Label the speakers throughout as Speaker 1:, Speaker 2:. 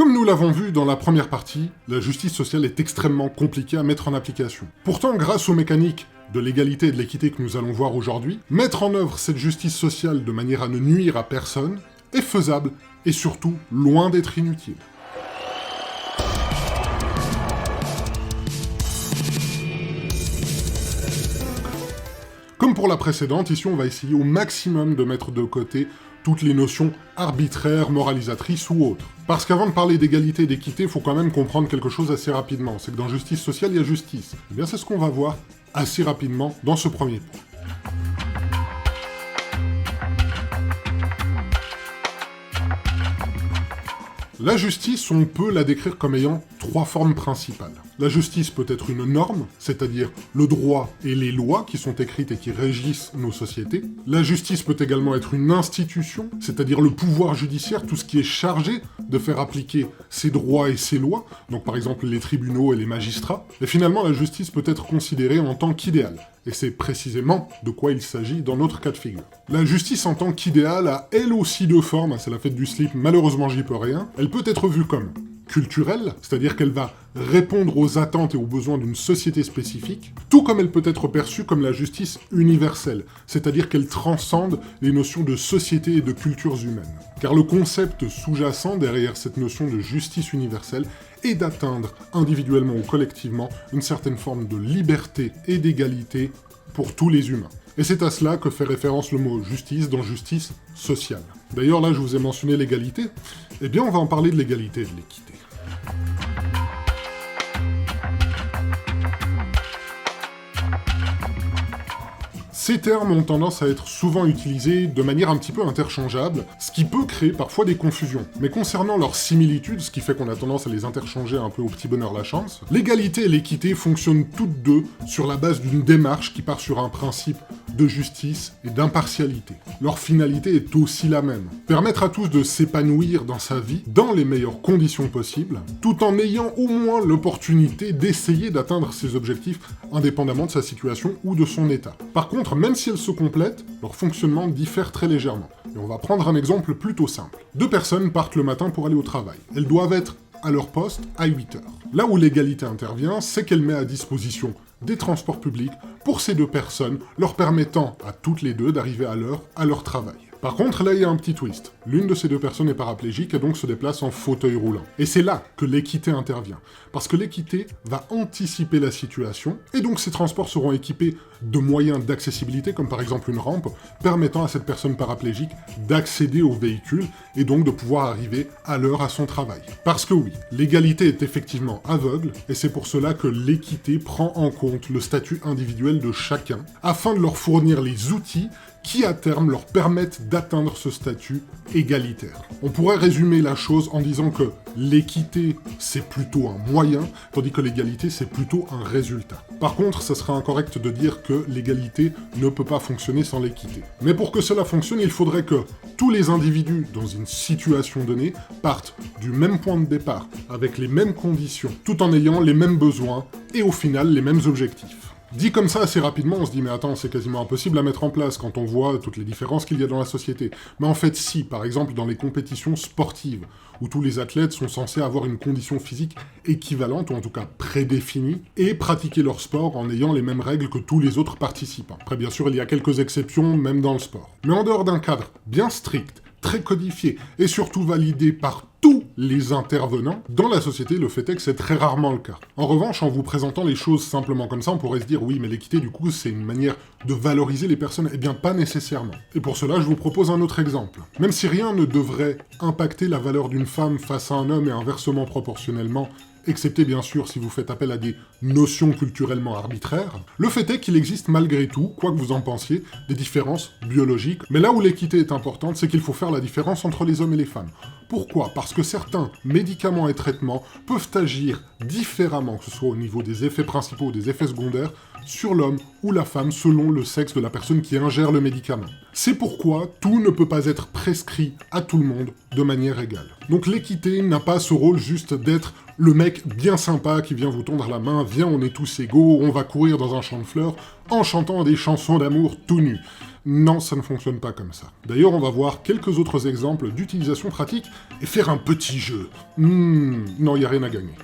Speaker 1: Comme nous l'avons vu dans la première partie, la justice sociale est extrêmement compliquée à mettre en application. Pourtant, grâce aux mécaniques de l'égalité et de l'équité que nous allons voir aujourd'hui, mettre en œuvre cette justice sociale de manière à ne nuire à personne est faisable et surtout loin d'être inutile. Comme pour la précédente, ici on va essayer au maximum de mettre de côté toutes les notions arbitraires, moralisatrices ou autres. Parce qu'avant de parler d'égalité et d'équité, il faut quand même comprendre quelque chose assez rapidement. C'est que dans justice sociale, il y a justice. Et bien c'est ce qu'on va voir assez rapidement dans ce premier point. La justice, on peut la décrire comme ayant trois formes principales. La justice peut être une norme, c'est-à-dire le droit et les lois qui sont écrites et qui régissent nos sociétés. La justice peut également être une institution, c'est-à-dire le pouvoir judiciaire, tout ce qui est chargé de faire appliquer ces droits et ces lois, donc par exemple les tribunaux et les magistrats. Et finalement, la justice peut être considérée en tant qu'idéal. Et c'est précisément de quoi il s'agit dans notre cas de figure. La justice en tant qu'idéal a elle aussi deux formes, c'est la fête du slip, malheureusement j'y peux rien. Elle peut être vue comme culturelle, c'est-à-dire qu'elle va répondre aux attentes et aux besoins d'une société spécifique, tout comme elle peut être perçue comme la justice universelle, c'est-à-dire qu'elle transcende les notions de société et de cultures humaines. Car le concept sous-jacent derrière cette notion de justice universelle est d'atteindre individuellement ou collectivement une certaine forme de liberté et d'égalité pour tous les humains. Et c'est à cela que fait référence le mot justice dans justice sociale. D'ailleurs, là, je vous ai mentionné l'égalité. Eh bien, on va en parler de l'égalité et de l'équité. Ces termes ont tendance à être souvent utilisés de manière un petit peu interchangeable, ce qui peut créer parfois des confusions. Mais concernant leur similitude, ce qui fait qu'on a tendance à les interchanger un peu au petit bonheur la chance, l'égalité et l'équité fonctionnent toutes deux sur la base d'une démarche qui part sur un principe de justice et d'impartialité. Leur finalité est aussi la même. Permettre à tous de s'épanouir dans sa vie dans les meilleures conditions possibles, tout en ayant au moins l'opportunité d'essayer d'atteindre ses objectifs indépendamment de sa situation ou de son état. Par contre, même si elles se complètent, leur fonctionnement diffère très légèrement. Et on va prendre un exemple plutôt simple. Deux personnes partent le matin pour aller au travail. Elles doivent être à leur poste à 8 heures. Là où l'égalité intervient, c'est qu'elle met à disposition des transports publics pour ces deux personnes, leur permettant à toutes les deux d'arriver à l'heure à leur travail. Par contre, là, il y a un petit twist. L'une de ces deux personnes est paraplégique et donc se déplace en fauteuil roulant. Et c'est là que l'équité intervient. Parce que l'équité va anticiper la situation, et donc ces transports seront équipés de moyens d'accessibilité, comme par exemple une rampe, permettant à cette personne paraplégique d'accéder au véhicule, et donc de pouvoir arriver à l'heure à son travail. Parce que oui, l'égalité est effectivement aveugle, et c'est pour cela que l'équité prend en compte le statut individuel de chacun, afin de leur fournir les outils qui à terme leur permettent d'atteindre ce statut égalitaire. On pourrait résumer la chose en disant que l'équité c'est plutôt un moyen, tandis que l'égalité c'est plutôt un résultat. Par contre, ça serait incorrect de dire que l'égalité ne peut pas fonctionner sans l'équité. Mais pour que cela fonctionne, il faudrait que tous les individus dans une situation donnée partent du même point de départ, avec les mêmes conditions, tout en ayant les mêmes besoins et au final les mêmes objectifs. Dit comme ça assez rapidement, on se dit mais attends, c'est quasiment impossible à mettre en place quand on voit toutes les différences qu'il y a dans la société. Mais en fait si, par exemple dans les compétitions sportives, où tous les athlètes sont censés avoir une condition physique équivalente, ou en tout cas prédéfinie, et pratiquer leur sport en ayant les mêmes règles que tous les autres participants. Après bien sûr, il y a quelques exceptions, même dans le sport. Mais en dehors d'un cadre bien strict, très codifié, et surtout validé par tous les intervenants, dans la société, le fait est que c'est très rarement le cas. En revanche, en vous présentant les choses simplement comme ça, on pourrait se dire, oui, mais l'équité, du coup, c'est une manière de valoriser les personnes. Eh bien, pas nécessairement. Et pour cela, je vous propose un autre exemple. Même si rien ne devrait impacter la valeur d'une femme face à un homme et inversement proportionnellement, excepté bien sûr si vous faites appel à des notions culturellement arbitraires, le fait est qu'il existe malgré tout, quoi que vous en pensiez, des différences biologiques. Mais là où l'équité est importante, c'est qu'il faut faire la différence entre les hommes et les femmes. Pourquoi ? Parce que certains médicaments et traitements peuvent agir différemment, que ce soit au niveau des effets principaux ou des effets secondaires, sur l'homme ou la femme selon le sexe de la personne qui ingère le médicament. C'est pourquoi tout ne peut pas être prescrit à tout le monde de manière égale. Donc l'équité n'a pas ce rôle juste d'être le mec bien sympa qui vient vous tendre la main, viens on est tous égaux, on va courir dans un champ de fleurs en chantant des chansons d'amour tout nus. Non, ça ne fonctionne pas comme ça. D'ailleurs, on va voir quelques autres exemples d'utilisation pratique et faire un petit jeu. Non, il n'y a rien à gagner.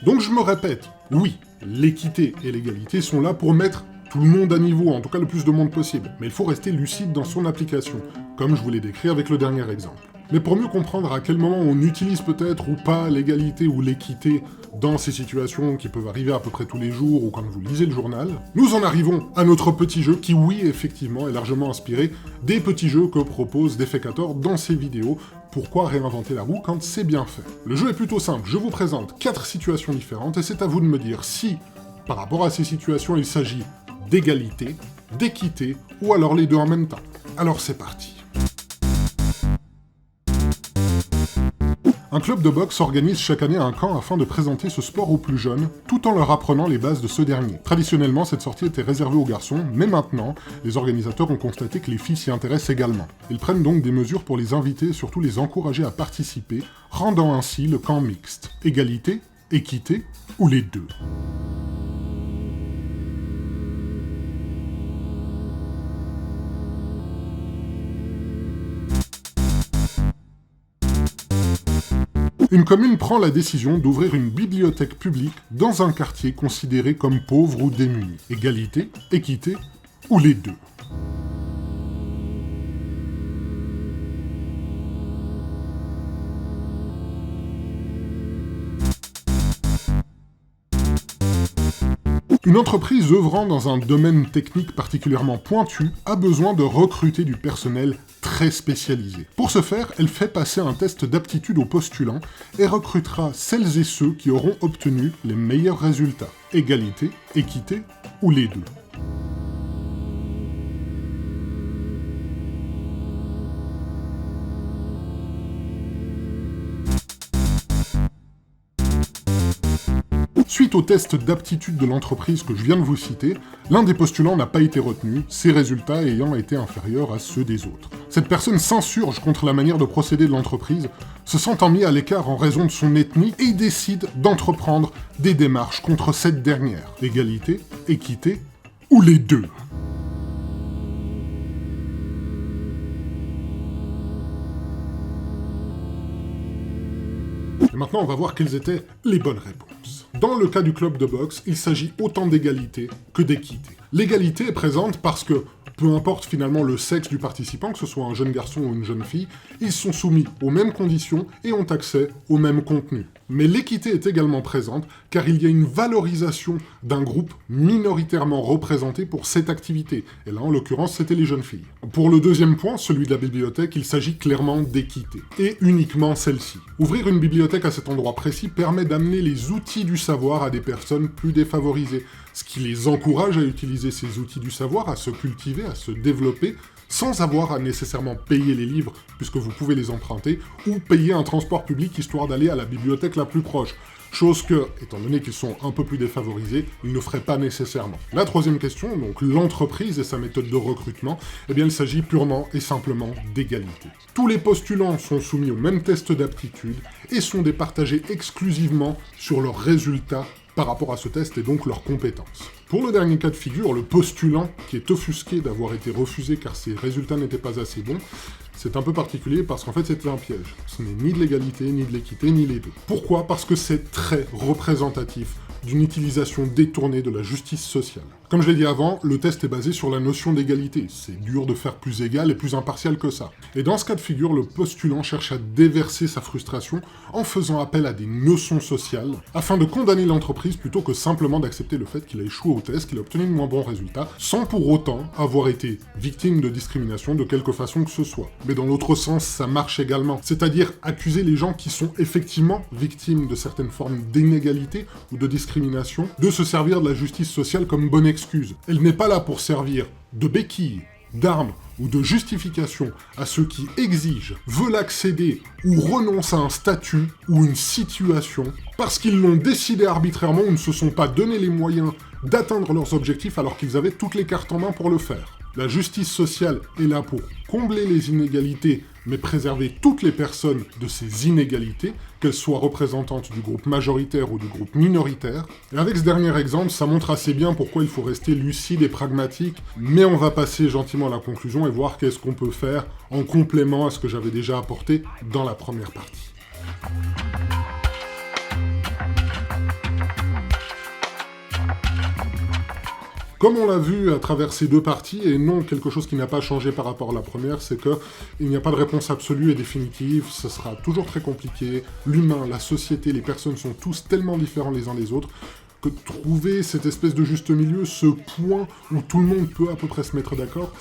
Speaker 1: Donc je me répète, oui, l'équité et l'égalité sont là pour mettre tout le monde à niveau, en tout cas le plus de monde possible. Mais il faut rester lucide dans son application, comme je vous l'ai décrit avec le dernier exemple. Mais pour mieux comprendre à quel moment on utilise peut-être ou pas l'égalité ou l'équité dans ces situations qui peuvent arriver à peu près tous les jours ou quand vous lisez le journal, nous en arrivons à notre petit jeu qui, oui, effectivement, est largement inspiré des petits jeux que propose Defecator dans ses vidéos. Pourquoi réinventer la roue quand c'est bien fait? Le jeu est plutôt simple, je vous présente 4 situations différentes et c'est à vous de me dire si, par rapport à ces situations, il s'agit d'égalité, d'équité ou alors les deux en même temps. Alors c'est parti. Un club de boxe organise chaque année un camp afin de présenter ce sport aux plus jeunes, tout en leur apprenant les bases de ce dernier. Traditionnellement, cette sortie était réservée aux garçons, mais maintenant, les organisateurs ont constaté que les filles s'y intéressent également. Ils prennent donc des mesures pour les inviter et surtout les encourager à participer, rendant ainsi le camp mixte. Égalité, équité ou les deux. Une commune prend la décision d'ouvrir une bibliothèque publique dans un quartier considéré comme pauvre ou démuni. Égalité, équité ou les deux. Une entreprise œuvrant dans un domaine technique particulièrement pointu a besoin de recruter du personnel très spécialisé. Pour ce faire, elle fait passer un test d'aptitude aux postulants et recrutera celles et ceux qui auront obtenu les meilleurs résultats. Égalité, équité ou les deux. Suite au test d'aptitude de l'entreprise que je viens de vous citer, l'un des postulants n'a pas été retenu, ses résultats ayant été inférieurs à ceux des autres. Cette personne s'insurge contre la manière de procéder de l'entreprise, se sentant mis à l'écart en raison de son ethnie et décide d'entreprendre des démarches contre cette dernière. Égalité, équité ou les deux. Et maintenant, on va voir quelles étaient les bonnes réponses. Dans le cas du club de boxe, il s'agit autant d'égalité que d'équité. L'égalité est présente parce que, peu importe finalement le sexe du participant, que ce soit un jeune garçon ou une jeune fille, ils sont soumis aux mêmes conditions et ont accès au même contenu. Mais l'équité est également présente car il y a une valorisation d'un groupe minoritairement représenté pour cette activité. Et là, en l'occurrence, c'était les jeunes filles. Pour le deuxième point, celui de la bibliothèque, il s'agit clairement d'équité. Et uniquement celle-ci. Ouvrir une bibliothèque à cet endroit précis permet d'amener les outils du savoir à des personnes plus défavorisées, ce qui les encourage à utiliser ces outils du savoir, à se cultiver, à se développer, sans avoir à nécessairement payer les livres, puisque vous pouvez les emprunter, ou payer un transport public histoire d'aller à la bibliothèque la plus proche. Chose que, étant donné qu'ils sont un peu plus défavorisés, ils ne feraient pas nécessairement. La troisième question, donc l'entreprise et sa méthode de recrutement, eh bien il s'agit purement et simplement d'égalité. Tous les postulants sont soumis au même test d'aptitude et sont départagés exclusivement sur leurs résultats par rapport à ce test et donc leurs compétences. Pour le dernier cas de figure, le postulant, qui est offusqué d'avoir été refusé car ses résultats n'étaient pas assez bons, c'est un peu particulier parce qu'en fait c'était un piège. Ce n'est ni de l'égalité, ni de l'équité, ni les deux. Pourquoi? Parce que c'est très représentatif d'une utilisation détournée de la justice sociale. Comme je l'ai dit avant, le test est basé sur la notion d'égalité. C'est dur de faire plus égal et plus impartial que ça. Et dans ce cas de figure, le postulant cherche à déverser sa frustration en faisant appel à des notions sociales afin de condamner l'entreprise plutôt que simplement d'accepter le fait qu'il a échoué au test, qu'il a obtenu de moins bons résultats, sans pour autant avoir été victime de discrimination de quelque façon que ce soit. Mais dans l'autre sens, ça marche également. C'est-à-dire accuser les gens qui sont effectivement victimes de certaines formes d'inégalité ou de discrimination, de se servir de la justice sociale comme bonne excuse. Elle n'est pas là pour servir de béquille, d'arme ou de justification à ceux qui exigent, veulent accéder ou renoncent à un statut ou une situation parce qu'ils l'ont décidé arbitrairement ou ne se sont pas donné les moyens d'atteindre leurs objectifs alors qu'ils avaient toutes les cartes en main pour le faire. La justice sociale est là pour combler les inégalités, mais préserver toutes les personnes de ces inégalités, qu'elles soient représentantes du groupe majoritaire ou du groupe minoritaire. Et avec ce dernier exemple, ça montre assez bien pourquoi il faut rester lucide et pragmatique, mais on va passer gentiment à la conclusion et voir qu'est-ce qu'on peut faire en complément à ce que j'avais déjà apporté dans la première partie. Comme on l'a vu à travers ces deux parties, et non quelque chose qui n'a pas changé par rapport à la première, c'est qu'il n'y a pas de réponse absolue et définitive, ce sera toujours très compliqué. L'humain, la société, les personnes sont tous tellement différents les uns des autres, que trouver cette espèce de juste milieu, ce point où tout le monde peut à peu près se mettre d'accord.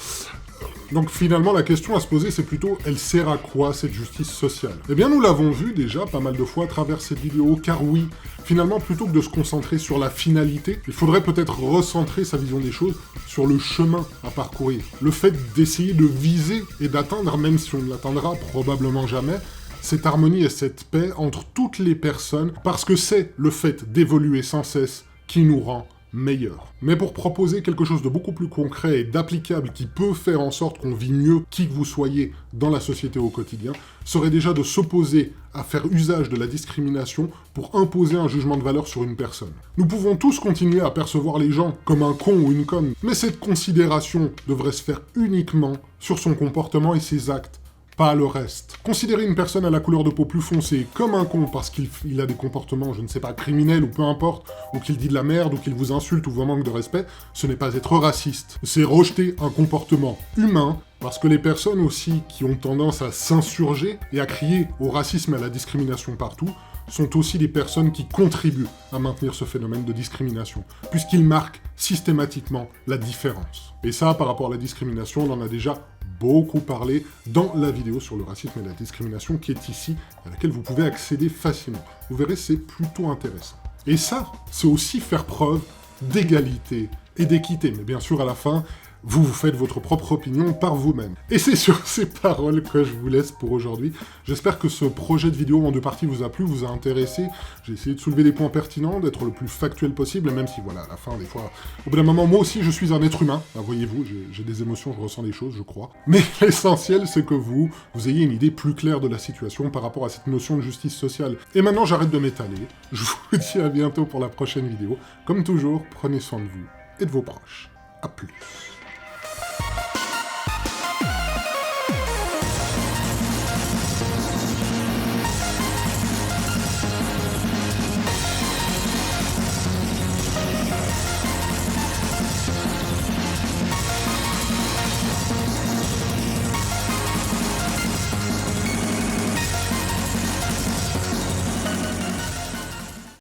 Speaker 1: Donc finalement, la question à se poser, c'est plutôt, elle sert à quoi cette justice sociale? Eh bien, nous l'avons vu déjà pas mal de fois à travers cette vidéo, car oui, finalement, plutôt que de se concentrer sur la finalité, il faudrait peut-être recentrer sa vision des choses sur le chemin à parcourir. Le fait d'essayer de viser et d'atteindre, même si on ne l'atteindra probablement jamais, cette harmonie et cette paix entre toutes les personnes, parce que c'est le fait d'évoluer sans cesse qui nous rend meilleur. Mais pour proposer quelque chose de beaucoup plus concret et d'applicable qui peut faire en sorte qu'on vit mieux qui que vous soyez dans la société au quotidien, serait déjà de s'opposer à faire usage de la discrimination pour imposer un jugement de valeur sur une personne. Nous pouvons tous continuer à percevoir les gens comme un con ou une conne, mais cette considération devrait se faire uniquement sur son comportement et ses actes, pas le reste. Considérer une personne à la couleur de peau plus foncée comme un con parce qu'il a des comportements, je ne sais pas, criminels ou peu importe, ou qu'il dit de la merde, ou qu'il vous insulte ou vous manque de respect, ce n'est pas être raciste. C'est rejeter un comportement humain, parce que les personnes aussi qui ont tendance à s'insurger et à crier au racisme et à la discrimination partout, sont aussi des personnes qui contribuent à maintenir ce phénomène de discrimination, puisqu'ils marquent systématiquement la différence. Et ça, par rapport à la discrimination, on en a déjà beaucoup parlé dans la vidéo sur le racisme et la discrimination qui est ici, à laquelle vous pouvez accéder facilement. Vous verrez, c'est plutôt intéressant. Et ça, c'est aussi faire preuve d'égalité et d'équité. Mais bien sûr, à la fin, vous faites votre propre opinion par vous-même. Et c'est sur ces paroles que je vous laisse pour aujourd'hui. J'espère que ce projet de vidéo en deux parties vous a plu, vous a intéressé. J'ai essayé de soulever des points pertinents, d'être le plus factuel possible, même si, voilà, à la fin, des fois, au bout d'un moment, moi aussi, je suis un être humain. Ah, voyez-vous, j'ai des émotions, je ressens des choses, je crois. Mais l'essentiel, c'est que vous ayez une idée plus claire de la situation par rapport à cette notion de justice sociale. Et maintenant, j'arrête de m'étaler. Je vous dis à bientôt pour la prochaine vidéo. Comme toujours, prenez soin de vous et de vos proches. À plus.